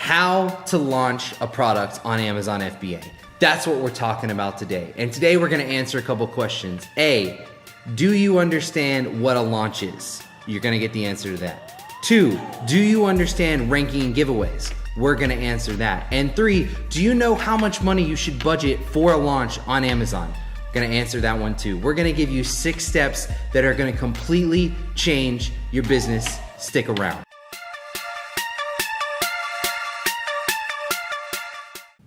how to launch a product on Amazon FBA. That's what we're talking about today. And today we're gonna answer a couple questions. A, do you understand what a launch is? You're gonna get the answer to that. 2, do you understand ranking and giveaways? We're gonna answer that. And 3, do you know how much money you should budget for a launch on Amazon? Gonna answer that one too. We're gonna give you 6 steps that are gonna completely change your business. Stick around.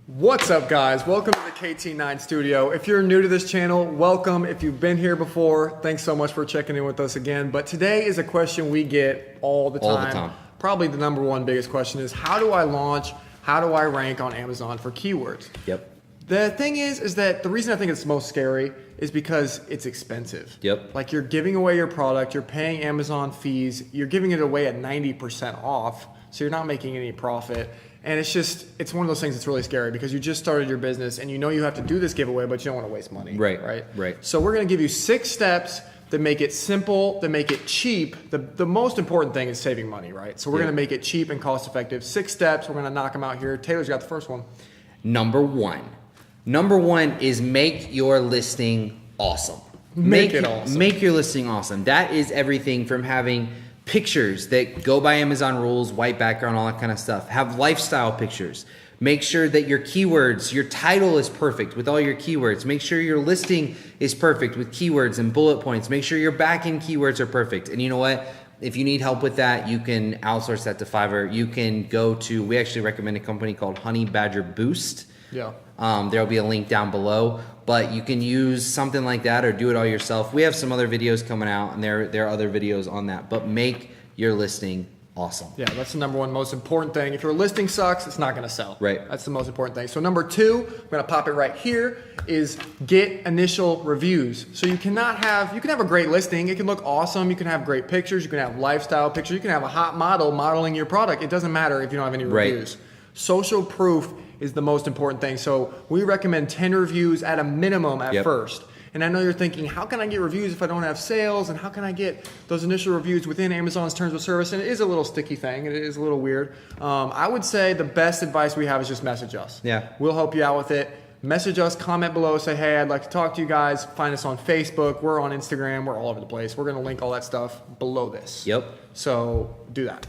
What's up, guys? Welcome to the KT9 studio. If you're new to this channel, welcome. If you've been here before, thanks so much for checking in with us again. But today is a question we get all the time. Probably the number one biggest question is, how do I launch? How do I rank on Amazon for keywords? Yep. The thing is that the reason I think it's most scary is because it's expensive. Yep. Like, you're giving away your product, you're paying Amazon fees, you're giving it away at 90% off, so you're not making any profit. And it's one of those things that's really scary because you just started your business and you know you have to do this giveaway, but you don't want to waste money. Right. So we're going to give you 6 steps that make it simple, that make it cheap. The most important thing is saving money, right? So we're going to make it cheap and cost effective. 6 steps, we're going to knock them out here. Taylor's got the first one. Number one is make your listing awesome. Make it awesome. Make your listing awesome. That is everything from having pictures that go by Amazon rules, white background, all that kind of stuff. Have lifestyle pictures. Make sure that your keywords, your title is perfect with all your keywords. Make sure your listing is perfect with keywords and bullet points. Make sure your back-end keywords are perfect. And you know what? If you need help with that, you can outsource that to Fiverr. You can go to, we actually recommend a company called Honey Badger Boost. Yeah. There'll be a link down below, but you can use something like that or do it all yourself. We have some other videos coming out, and there are other videos on that, but make your listing awesome. Yeah, that's the number one most important thing. If your listing sucks, it's not gonna sell. Right. That's the most important thing. So number 2, I'm gonna pop it right here, is get initial reviews. So you can have a great listing, it can look awesome, you can have great pictures, you can have lifestyle pictures, you can have a hot model modeling your product. It doesn't matter if you don't have any reviews. Social proof is the most important thing. So we recommend 10 reviews at a minimum at first. And I know you're thinking, how can I get reviews if I don't have sales? And how can I get those initial reviews within Amazon's terms of service? And it is a little sticky thing. It is a little weird. I would say the best advice we have is just message us. Yeah. We'll help you out with it. Message us, comment below, say, hey, I'd like to talk to you guys. Find us on Facebook. We're on Instagram. We're all over the place. We're going to link all that stuff below this. Yep. So do that.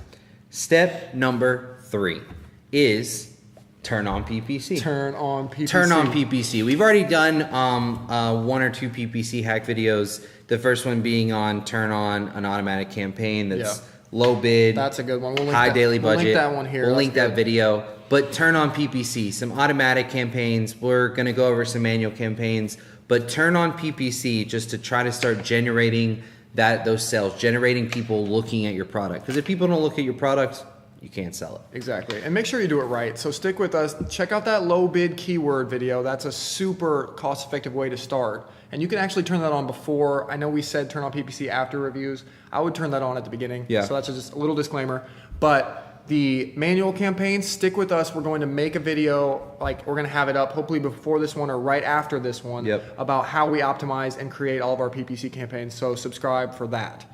Step number 3 is turn on PPC. Turn on PPC. Turn on PPC. We've already done 1 or 2 PPC hack videos. The first one being on turn on an automatic campaign that's low bid. That's a good one. We'll high daily budget. We'll link that one here. We'll link that video. But turn on PPC. Some automatic campaigns. We're going to go over some manual campaigns. But turn on PPC just to try to start generating those sales, generating people looking at your product. Because if people don't look at your product, you can't sell it. Exactly. And make sure you do it right. So stick with us. Check out that low bid keyword video. That's a super cost effective way to start. And you can actually turn that on before. I know we said turn on PPC after reviews. I would turn that on at the beginning. Yeah. So that's just a little disclaimer. But the manual campaigns, stick with us. We're going to make a video, like we're going to have it up hopefully before this one or right after this one about how we optimize and create all of our PPC campaigns. So subscribe for that.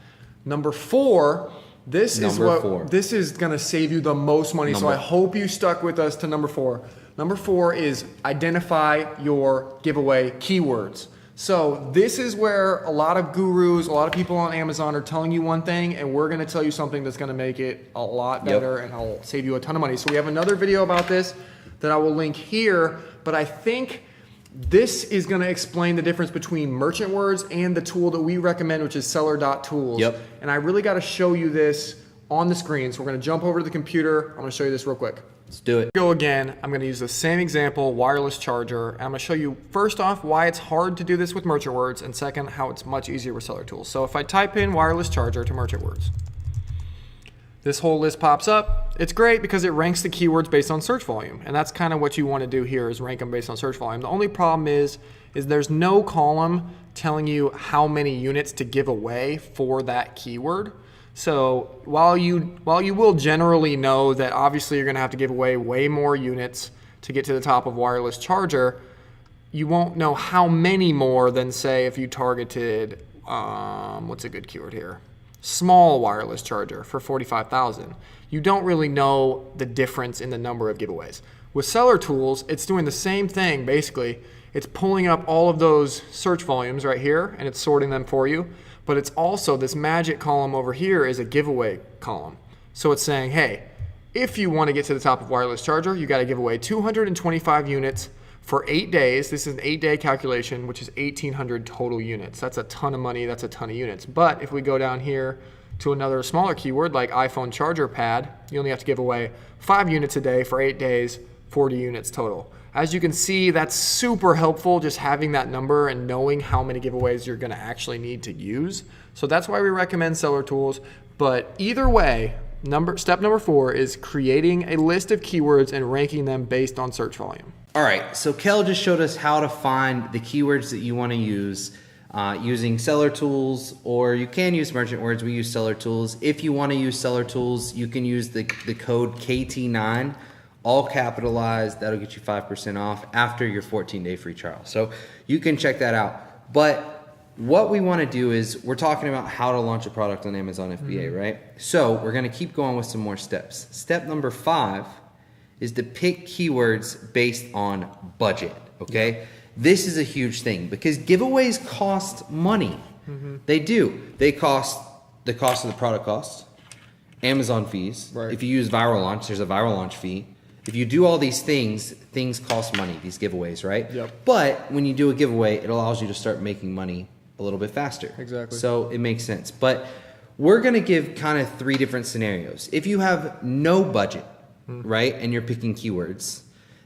Number 4, this is going to save you the most money. So I hope you stuck with us to number 4. Number 4 is identify your giveaway keywords. So this is where a lot of gurus, a lot of people on Amazon are telling you one thing, and we're going to tell you something that's going to make it a lot better and it'll save you a ton of money. So we have another video about this that I will link here, but I think this is going to explain the difference between merchant words and the tool that we recommend, which is seller.tools. And I really got to show you this on the screen. So we're going to jump over to the computer. I'm going to show you this real quick. Let's do it. Go again. I'm going to use the same example, wireless charger. And I'm going to show you first off why it's hard to do this with merchant words, and second, how it's much easier with seller tools. So if I type in wireless charger to merchant words, this whole list pops up. It's great because it ranks the keywords based on search volume. And that's kind of what you want to do here, is rank them based on search volume. The only problem is there's no column telling you how many units to give away for that keyword. So while you will generally know that obviously you're going to have to give away way more units to get to the top of wireless charger, you won't know how many more than, say, if you targeted, what's a good keyword here? small wireless charger for $45,000. You don't really know the difference in the number of giveaways. With Seller Tools, it's doing the same thing basically. It's pulling up all of those search volumes right here and it's sorting them for you. But it's also, this magic column over here is a giveaway column. So it's saying, hey, if you want to get to the top of wireless charger, you got to give away 225 units for 8 days. This is an 8-day calculation, which is 1,800 total units. That's a ton of money. That's a ton of units. But if we go down here to another smaller keyword like iPhone charger pad, you only have to give away 5 units a day for 8 days, 40 units total. As you can see, that's super helpful, just having that number and knowing how many giveaways you're gonna actually need to use. So that's why we recommend Seller Tools. But either way, step number 4 is creating a list of keywords and ranking them based on search volume. All right, so Kel just showed us how to find the keywords that you wanna use using Seller Tools, or you can use Merchant Words. We use Seller Tools. If you wanna use Seller Tools, you can use the code KT9. All capitalized. That'll get you 5% off after your 14-day free trial. So you can check that out. But what we want to do is we're talking about how to launch a product on Amazon FBA, right? So we're going to keep going with some more steps. Step number 5 is to pick keywords based on budget, okay? This is a huge thing because giveaways cost money. They do. They cost the cost of the product costs, Amazon fees. Right. If you use Viral Launch, there's a Viral Launch fee. If you do all these things cost money, these giveaways, right? Yep. But when you do a giveaway, it allows you to start making money a little bit faster. Exactly. So it makes sense. But we're going to give kind of 3 different scenarios. If you have no budget, right, and you're picking keywords,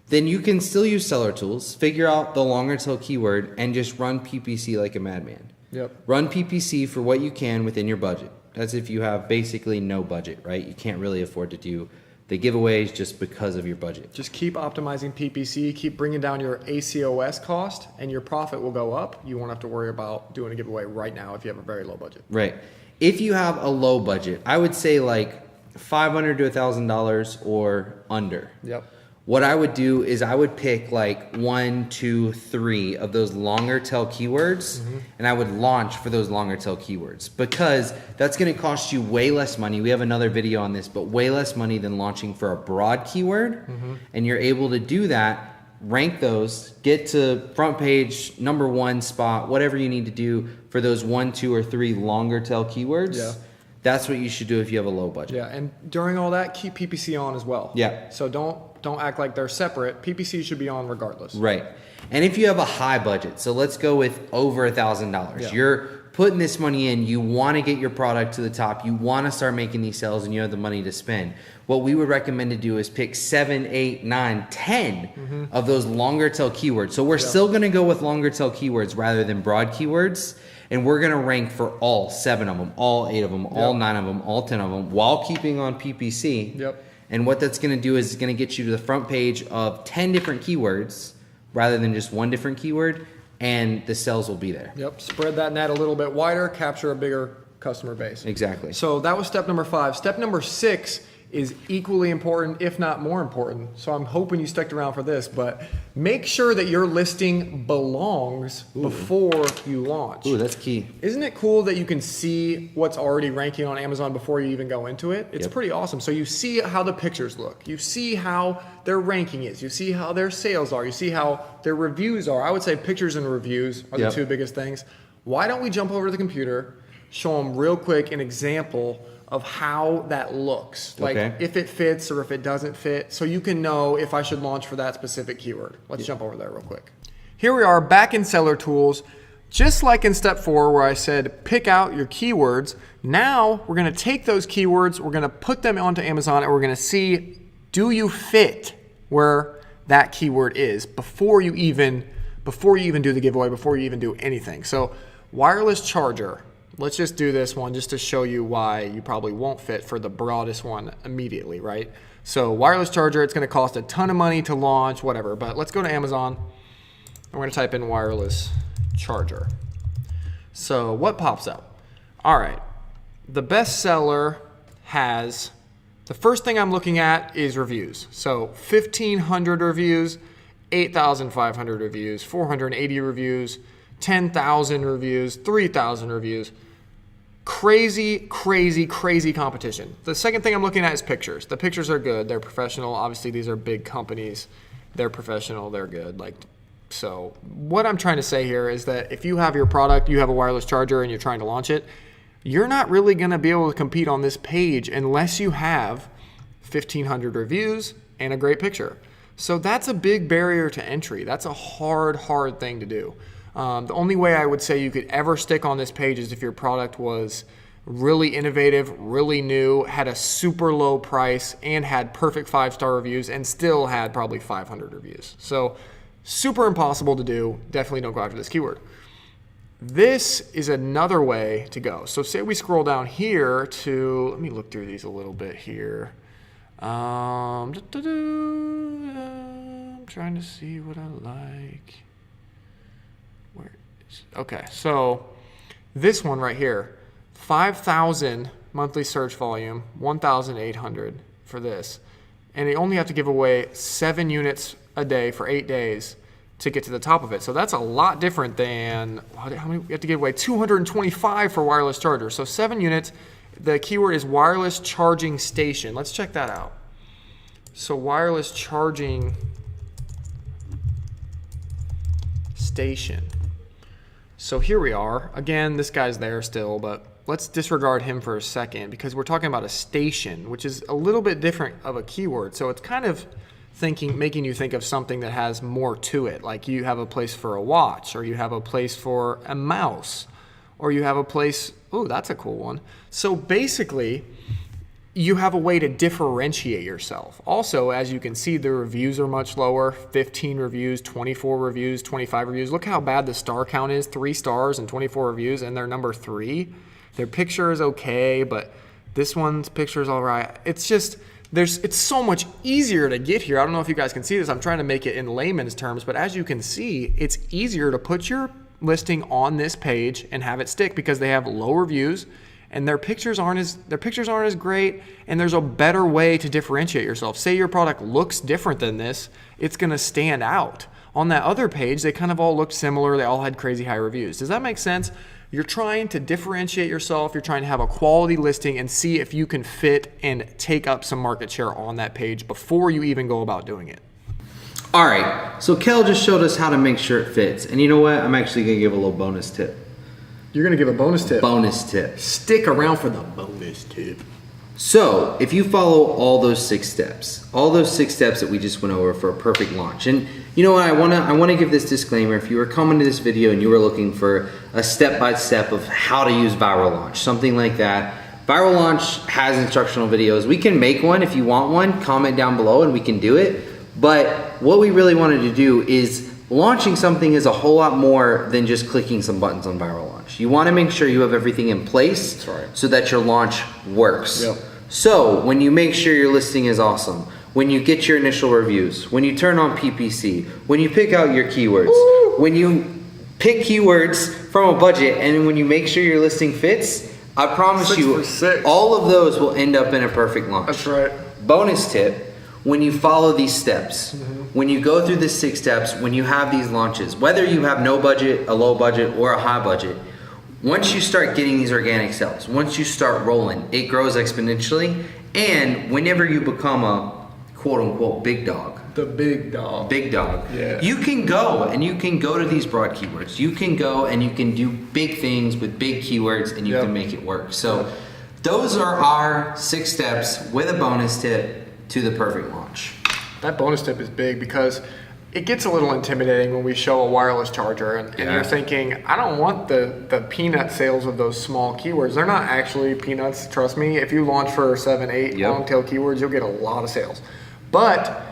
then you can still use Seller Tools, figure out the longer tail keyword, and just run PPC like a madman. Yep. Run PPC for what you can within your budget. That's if you have basically no budget, right? You can't really afford to do the giveaways just because of your budget. Just keep optimizing PPC, keep bringing down your ACOS cost, and your profit will go up. You won't have to worry about doing a giveaway right now if you have a very low budget. Right. If you have a low budget, I would say like $500 to $1,000 or under. Yep. What I would do is I would pick like 1, 2, 3 of those longer tail keywords, and I would launch for those longer tail keywords because that's going to cost you way less money. We have another video on this, but way less money than launching for a broad keyword. And you're able to do that, rank those, get to front page, number 1 spot, whatever you need to do for those 1, 2, or 3 longer tail keywords. Yeah. That's what you should do if you have a low budget. Yeah, and during all that, keep PPC on as well. Yeah. So don't act like they're separate. PPC should be on regardless. Right. And if you have a high budget, so let's go with over $1,000. Yeah. You're putting this money in, you want to get your product to the top, you want to start making these sales, and you have the money to spend. What we would recommend to do is pick 7, 8, 9, 10 of those longer tail keywords. So we're still going to go with longer tail keywords rather than broad keywords. And we're going to rank for all 7 of them, all 8 of them, all 9 of them, all 10 of them, while keeping on PPC. Yep. And what that's going to do is it's going to get you to the front page of 10 different keywords rather than just 1 different keyword, and the sales will be there. Yep. Spread that net a little bit wider, capture a bigger customer base. Exactly. So that was step number 5. Step number 6 is equally important, if not more important. So I'm hoping you stuck around for this, but make sure that your listing belongs before you launch. Ooh, that's key. Isn't it cool that you can see what's already ranking on Amazon before you even go into it? It's pretty awesome. So you see how the pictures look. You see how their ranking is. You see how their sales are. You see how their reviews are. I would say pictures and reviews are the 2 biggest things. Why don't we jump over to the computer, show them real quick an example of how that looks, like if it fits or if it doesn't fit, so you can know if I should launch for that specific keyword. Let's jump over there real quick. Here we are back in Seller Tools. Just like in step 4 where I said pick out your keywords, now we're going to take those keywords, we're going to put them onto Amazon, and we're going to see, do you fit where that keyword is before you even do the giveaway, before you even do anything. So wireless charger. Let's just do this one just to show you why you probably won't fit for the broadest one immediately, right? So wireless charger, it's going to cost a ton of money to launch, whatever. But let's go to Amazon. We're going to type in wireless charger. So what pops up? All right. The bestseller has, the first thing I'm looking at is reviews. So 1,500 reviews, 8,500 reviews, 480 reviews, 10,000 reviews, 3,000 reviews. Crazy, crazy, crazy competition. The second thing I'm looking at is pictures. The pictures are good. They're professional. Obviously, these are big companies. They're professional. They're good. So what I'm trying to say here is that if you have your product, you have a wireless charger, and you're trying to launch it, you're not really going to be able to compete on this page unless you have 1,500 reviews and a great picture. So that's a big barrier to entry. That's a hard thing to do. The only way I would say you could ever stick on this page is if your product was really innovative, really new, had a super low price, and had perfect 5-star reviews, and still had probably 500 reviews. So super impossible to do. Definitely don't go after this keyword. This is another way to go. So say we scroll down here to, let me look through these a little bit here. I'm trying to see what I like. Okay, so this one right here, 5,000 monthly search volume, 1,800 for this. And they only have to give away 7 units a day for 8 days to get to the top of it. So that's a lot different than, how many we have to give away? 225 for wireless charger. So 7 units. The keyword is wireless charging station. Let's check that out. So wireless charging station. So here we are. Again, this guy's there still, but let's disregard him for a second because we're talking about a station, which is a little bit different of a keyword. So it's kind of making you think of something that has more to it. Like you have a place for a watch, or you have a place for a mouse, or you have a place, oh, that's a cool one. So basically, you have a way to differentiate yourself. Also, as you can see, the reviews are much lower. 15 reviews, 24 reviews, 25 reviews. Look how bad the star count is, 3 stars and 24 reviews, and they're number 3. Their picture is okay, but this one's picture is all right. It's just, it's so much easier to get here. I don't know if you guys can see this. I'm trying to make it in layman's terms, but as you can see, it's easier to put your listing on this page and have it stick because they have low reviews and their pictures aren't as great, and there's a better way to differentiate yourself. Say your product looks different than this, it's gonna stand out. On that other page, they kind of all looked similar. They all had crazy high reviews. Does that make sense? You're trying to differentiate yourself. You're trying to have a quality listing and see if you can fit and take up some market share on that page before you even go about doing it. All right, so Kel just showed us how to make sure it fits. And you know what? I'm actually gonna give a little bonus tip. You're gonna give a bonus tip? Bonus tip. Stick around for the bonus tip. So if you follow all those 6 steps that we just went over for a perfect launch, and you know what, I wanna give this disclaimer. If you were coming to this video and you were looking for a step-by-step of how to use Viral Launch, something like that, Viral Launch has instructional videos. We can make one if you want one, comment down below and we can do it. But what we really wanted to do is launching something is a whole lot more than just clicking some buttons on Viral Launch. You wanna make sure you have everything in place so that your launch works. Yep. So when you make sure your listing is awesome, when you get your initial reviews, when you turn on PPC, when you pick out your keywords, when you pick keywords from a budget, and when you make sure your listing fits, I promise you, all of those will end up in a perfect launch. That's right. Bonus tip, when you follow these steps, when you go through the 6 steps, when you have these launches, whether you have no budget, a low budget, or a high budget, once you start getting these organic sales, once you start rolling, it grows exponentially. And whenever you become a quote unquote big dog, the big dog, yeah, you can go to these broad keywords. You can go and you can do big things with big keywords, and you can make it work. So those are our 6 steps with a bonus tip to the perfect launch. That bonus tip is big because it gets a little intimidating when we show a wireless charger and you're thinking, I don't want the peanut sales of those small keywords. They're not actually peanuts, trust me. If you launch for 7, 8 long tail keywords, you'll get a lot of sales. But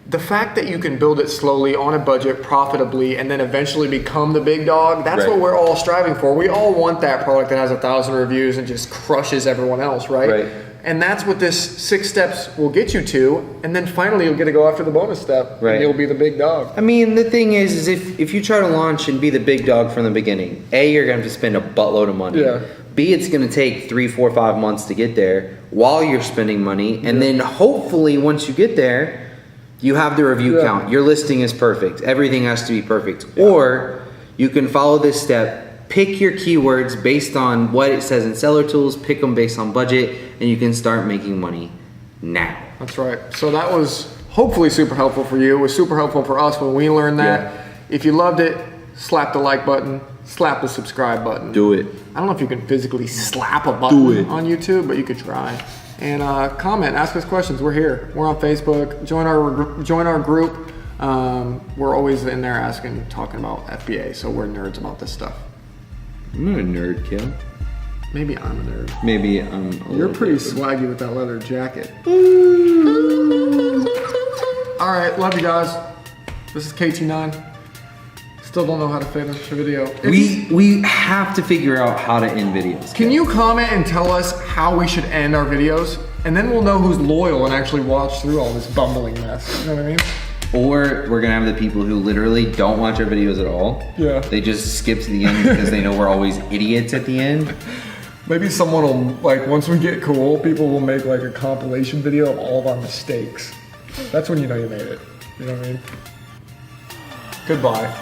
the fact that you can build it slowly on a budget profitably and then eventually become the big dog, that's what we're all striving for. We all want that product that has 1,000 reviews and just crushes everyone else, right? And that's what this 6 steps will get you to, and then finally you'll get to go after the bonus step, and you'll be the big dog. I mean, the thing is if you try to launch and be the big dog from the beginning, A, you're going to have to spend a buttload of money. B, it's going to take 3, 4, 5 months to get there while you're spending money, and then hopefully once you get there, you have the review count. Your listing is perfect. Everything has to be perfect. Or you can follow this step, pick your keywords based on what it says in Seller Tools, pick them based on budget, and you can start making money now. That's right. So that was hopefully super helpful for you. It was super helpful for us when we learned that. Yeah. If you loved it, slap the like button, slap the subscribe button. Do it. I don't know if you can physically slap a button on YouTube, but you could try. And comment, ask us questions. We're here. We're on Facebook. Join our group. We're always in there asking, talking about FBA. So we're nerds about this stuff. I'm not a nerd, kid. Maybe I'm a nerd. Maybe I'm. You're pretty swaggy with that leather jacket. All right, love you guys. This is KT9. Still don't know how to finish a video. We have to figure out how to end videos. Can you comment and tell us how we should end our videos? And then we'll know who's loyal and actually watch through all this bumbling mess. You know what I mean? Or we're gonna have the people who literally don't watch our videos at all. Yeah. They just skip to the end because they know we're always idiots at the end. Maybe someone will, like, once we get cool, people will make like a compilation video of all of our mistakes. That's when you know you made it. You know what I mean? Goodbye.